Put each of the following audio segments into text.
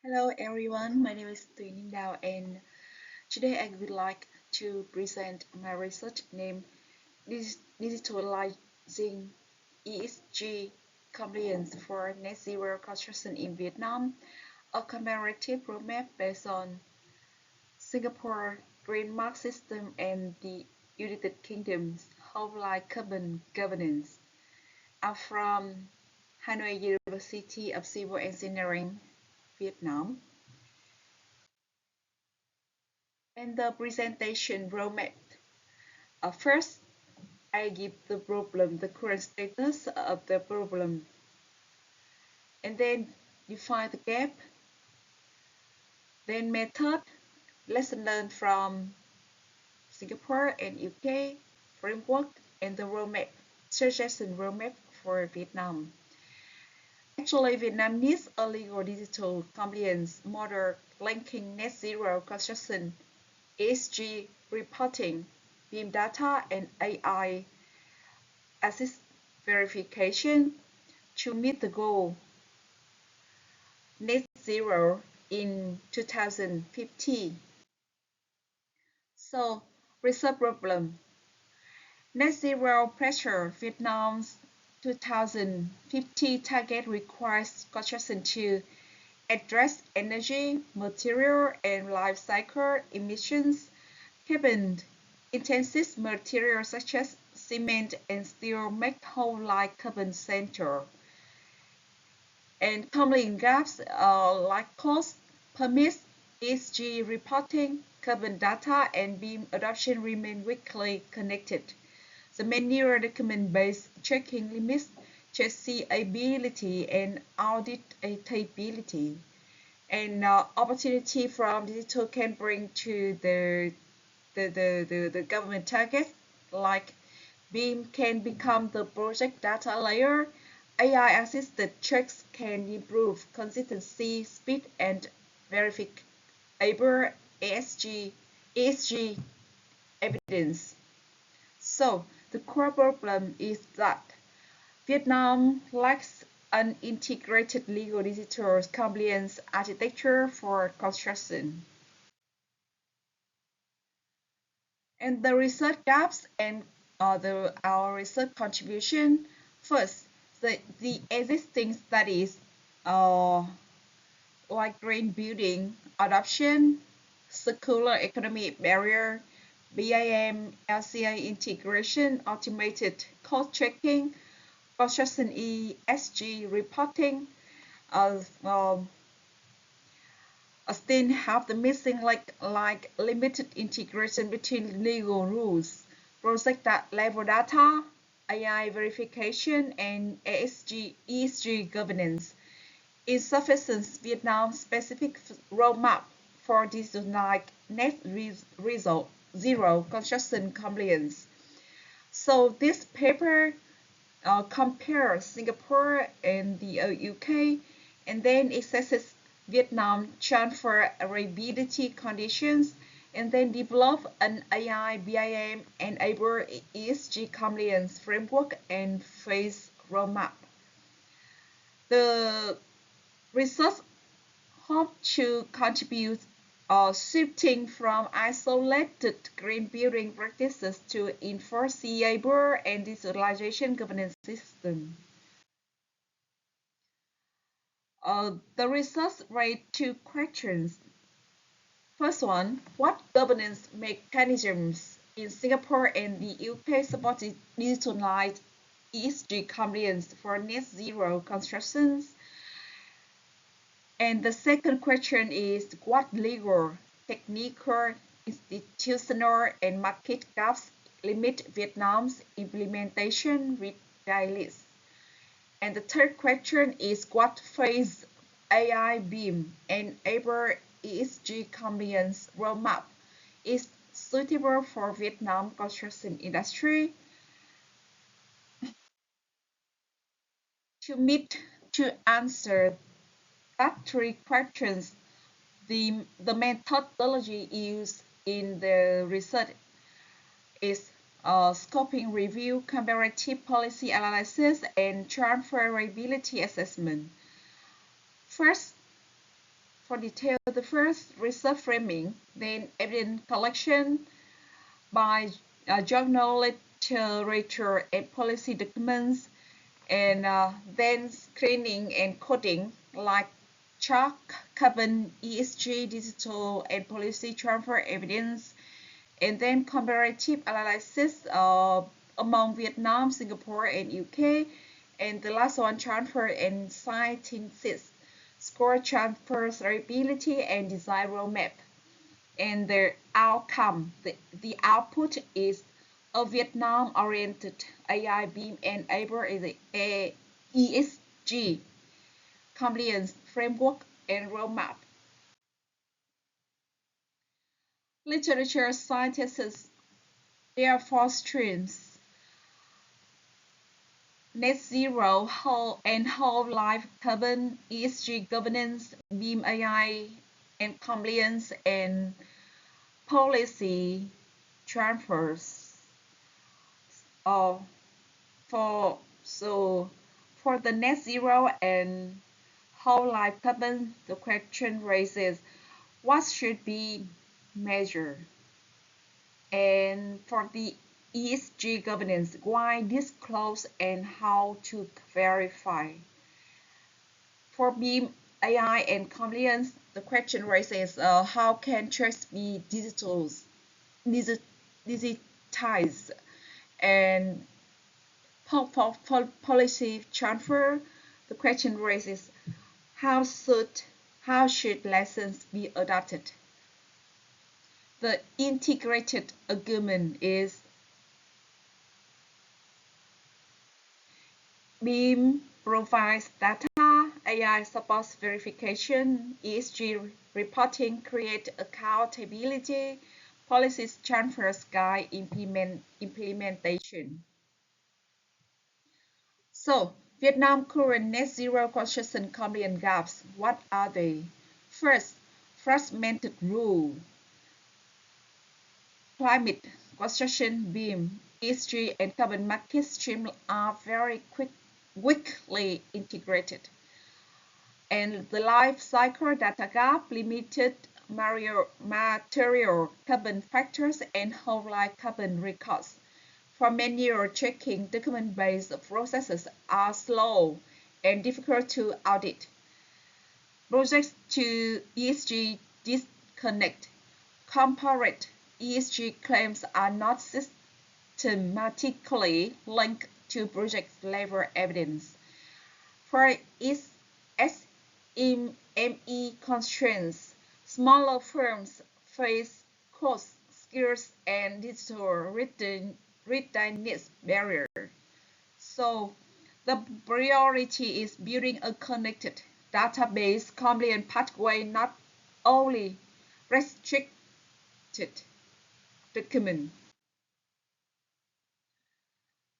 Hello everyone, my name is Thuy Ninh Dao and today I would like to present my research named Digitalizing ESG Compliance for Net Zero Construction in Vietnam, a comparative roadmap based on Singapore Green Mark System and the United Kingdom's Whole-Life Carbon Governance. I'm from Hanoi University of Civil Engineering, Vietnam. And the presentation roadmap. First, I give the problem, the current status of the problem, and then define the gap, then method, lesson learned from Singapore and UK, framework, and the roadmap, suggestion roadmap for Vietnam. Actually, Vietnam needs a legal digital compliance model linking net zero construction, ESG reporting, BIM data, and AI assist verification to meet the goal net zero in 2050. So, research problem. Net zero pressure Vietnam's 2050 target requires construction to address energy, material, and life cycle emissions, carbon intensive materials such as cement and steel make whole life carbon center. And common gaps like cost, permits, ESG reporting, carbon data, and BIM adoption remain weakly connected. The manual document-based checking limits traceability and auditability. And opportunity from digital can bring to the government targets like BIM can become the project data layer. AI-assisted checks can improve consistency, speed, and verifiable ESG evidence. So the core problem is that Vietnam lacks an integrated legal digital compliance architecture for construction. And the research gaps and our research contribution. First, the existing studies uh, like green building adoption, circular economy barrier, BIM, LCA integration, automated cost checking, construction ESG reporting, uh, um, still have the missing like limited integration between legal rules, project level data, AI verification, and ESG governance. Insufficient Vietnam specific roadmap for this like net zero construction compliance. So this paper compares Singapore and the UK, and then it assesses Vietnam transferability conditions, and then develop an AI BIM enable ESG compliance framework and phase roadmap. The research hope to contribute shifting from isolated green building practices to enforceable and digitalization governance system. The research raised two questions. First one, what governance mechanisms in Singapore and the UK support digitalized ESG compliance for net zero constructions? And the second question is what legal, technical, institutional, and market gaps limit Vietnam's implementation readiness? And the third question is what phase AI BIM and able ESG compliance roadmap is suitable for Vietnam construction industry to answer that three questions. The methodology used in the research is scoping review, comparative policy analysis, and transferability assessment. First, for detail, the first research framing, then evidence collection by journal literature and policy documents, and then screening and coding like chalk, carbon, ESG, digital and policy transfer evidence, and then comparative analysis among Vietnam, Singapore, and UK, and the last one, transfer and synthesis, score transferability and design roadmap. And the outcome, the output is a Vietnam-oriented AI beam-enabled ESG compliance framework and roadmap. Literature scientists, there are four streams: net zero, whole and whole life carbon, ESG governance, beam AI and compliance, and policy transfers. Uh, for the net zero and whole life carbon, the question raises what should be measured, and for the ESG governance, why disclose and how to verify. For BEAM AI and compliance, the question raises how can trust be digitized, and for policy transfer, the question raises how should lessons be adopted. The integrated argument is BEAM provides data, AI supports verification, ESG reporting create accountability, policies transfers guide implementation. So, Vietnam current net zero construction compliance gaps, what are they? First, fragmented rule. Climate, construction, BEAM, ESG, and carbon market streams are very weakly integrated. And the life cycle data gap, limited material carbon factors, and whole life carbon records. For manual checking, document-based processes are slow and difficult to audit. Projects to ESG disconnect. Corporate ESG claims are not systematically linked to project level evidence. For its SME constraints, smaller firms face cost, skills, and digital readiness barrier. So the priority is building a connected database compliant pathway, not only restricted document.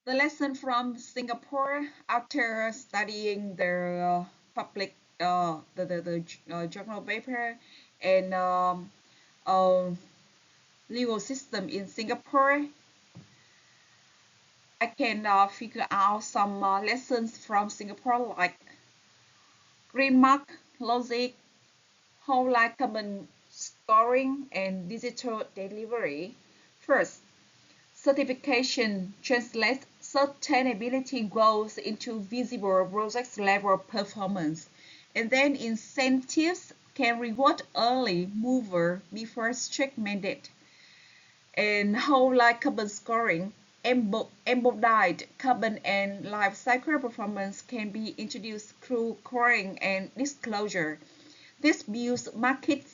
The lesson from Singapore after studying the public journal paper and legal system in Singapore, I can figure out some lessons from Singapore like green mark, logic, whole life carbon scoring, and digital delivery. First, certification translates sustainability goals into visible project level performance, and then incentives can reward early mover before strict mandate. And whole life carbon scoring, embodied carbon and life cycle performance can be introduced through scoring and disclosure. This builds market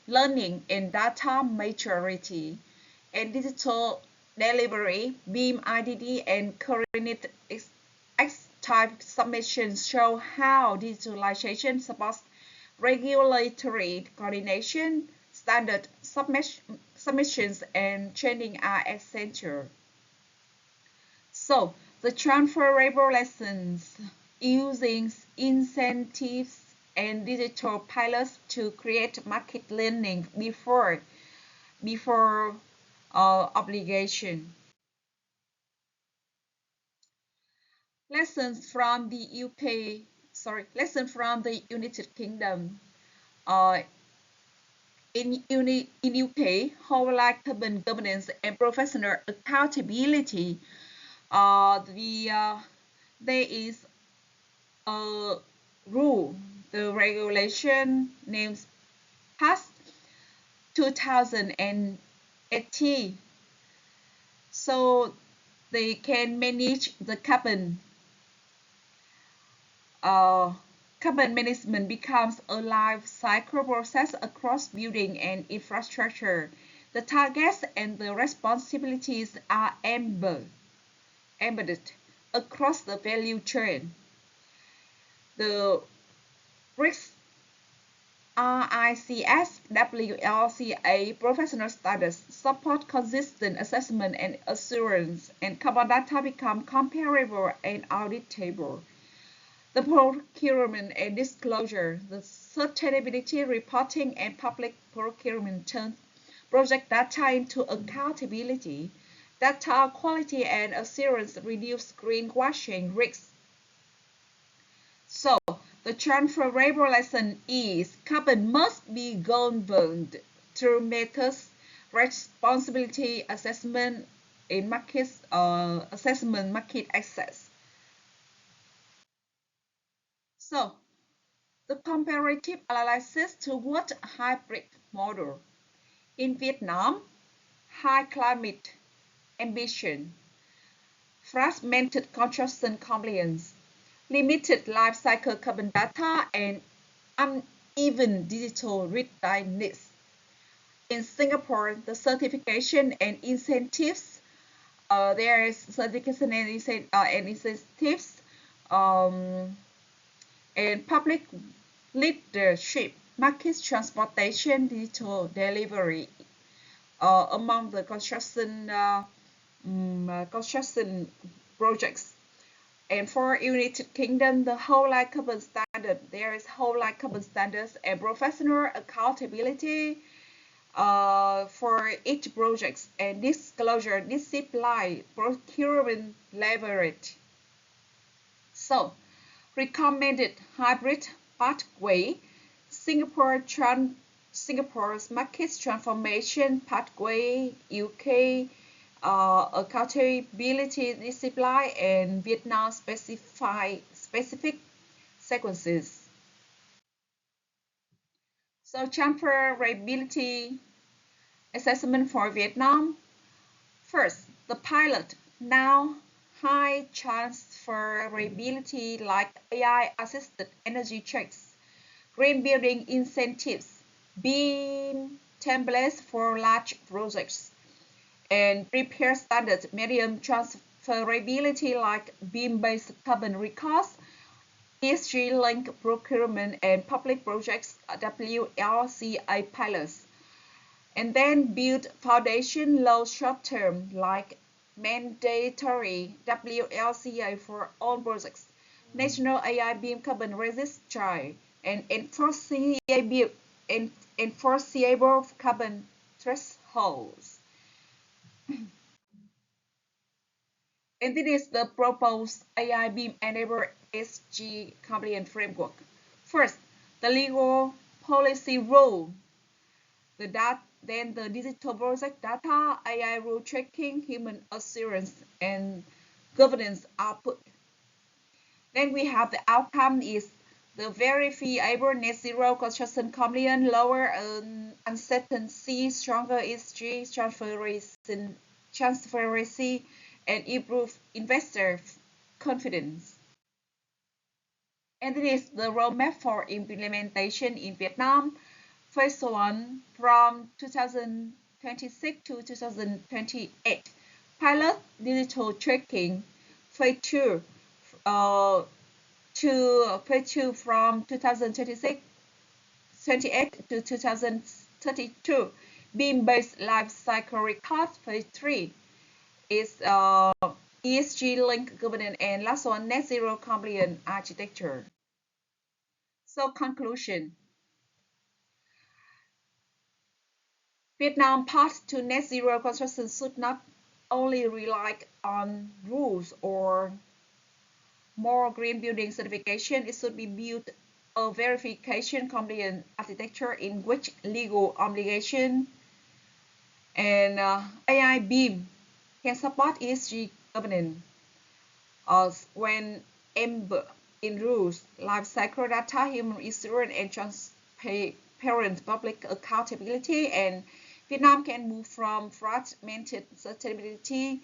learning and data maturity. And digital delivery, BEAM IDD and coordinated X-type submissions show how digitalization supports regulatory coordination, standard submissions, and training are essential. So, the transferable lessons using incentives and digital pilots to create market learning before obligation. Lessons from the UK lesson from the United Kingdom. In UK, whole life carbon governance and professional accountability, there is a rule, the regulation names past 2018, so they can manage the carbon management becomes a life cycle process across building and infrastructure. The targets and the responsibilities are embedded across the value chain. The RICS WLCA professional status support consistent assessment and assurance, and carbon data become comparable and auditable. The procurement and disclosure, the sustainability reporting and public procurement turns project data into accountability. Data quality and assurance reduce greenwashing risks. So, the transferable lesson is carbon must be governed through methods, responsibility assessment, and market access. So, the comparative analysis toward a hybrid model. In Vietnam, high climate ambition, fragmented construction compliance, limited life cycle carbon data, and uneven digital readiness. In Singapore, the certification and incentives, there is certification and incentives, and public leadership, market transportation, digital delivery among the construction projects. And for United Kingdom, the whole life carbon standard, there is whole life carbon standards and professional accountability for each project, and disclosure, discipline, procurement leverage. So, recommended hybrid pathway, Singapore's market transformation pathway, UK accountability discipline, and Vietnam specific sequences. So transferability assessment for Vietnam. First, the pilot. Now, high transferability like AI-assisted energy checks, green building incentives, BEAM templates for large projects, and prepare standard medium transferability like BEAM-based carbon records, ESG-linked procurement, and public projects WLCA pilots. And then build foundation low short-term like mandatory WLCA for all projects, national AI BEAM carbon registry, and enforceable carbon thresholds. And this is the proposed AI BEAM enable SG compliant framework. First, the legal policy rule, then the digital project data, AI rule checking, human assurance, and governance output. Then we have the outcome is the verifiable net zero construction compliant, lower uncertainty, stronger ESG transparency, and improve investor confidence. And this is the roadmap for implementation in Vietnam. Phase 1 from 2026 to 2028. Pilot digital tracking. Phase 2 from 2026 28 to 2032. BEAM-based life cycle record. Phase 3 is ESG-linked governance, and last one, net zero compliant architecture. So conclusion. Vietnam path to net zero construction should not only rely on rules or more green building certification, it should be built a verification compliant architecture in which legal obligation and AI BIM can support ESG governance when embedded in rules, life cycle data, human resource, and transparent public accountability. And Vietnam can move from fragmented sustainability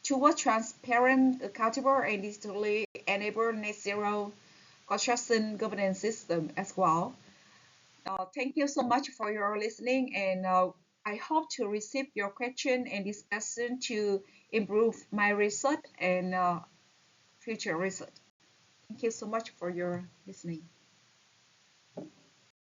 towards transparent, accountable, and digitally enabled net zero construction governance system as well. Thank you so much for your listening, and I hope to receive your question and discussion to improve my research and future research. Thank you so much for your listening.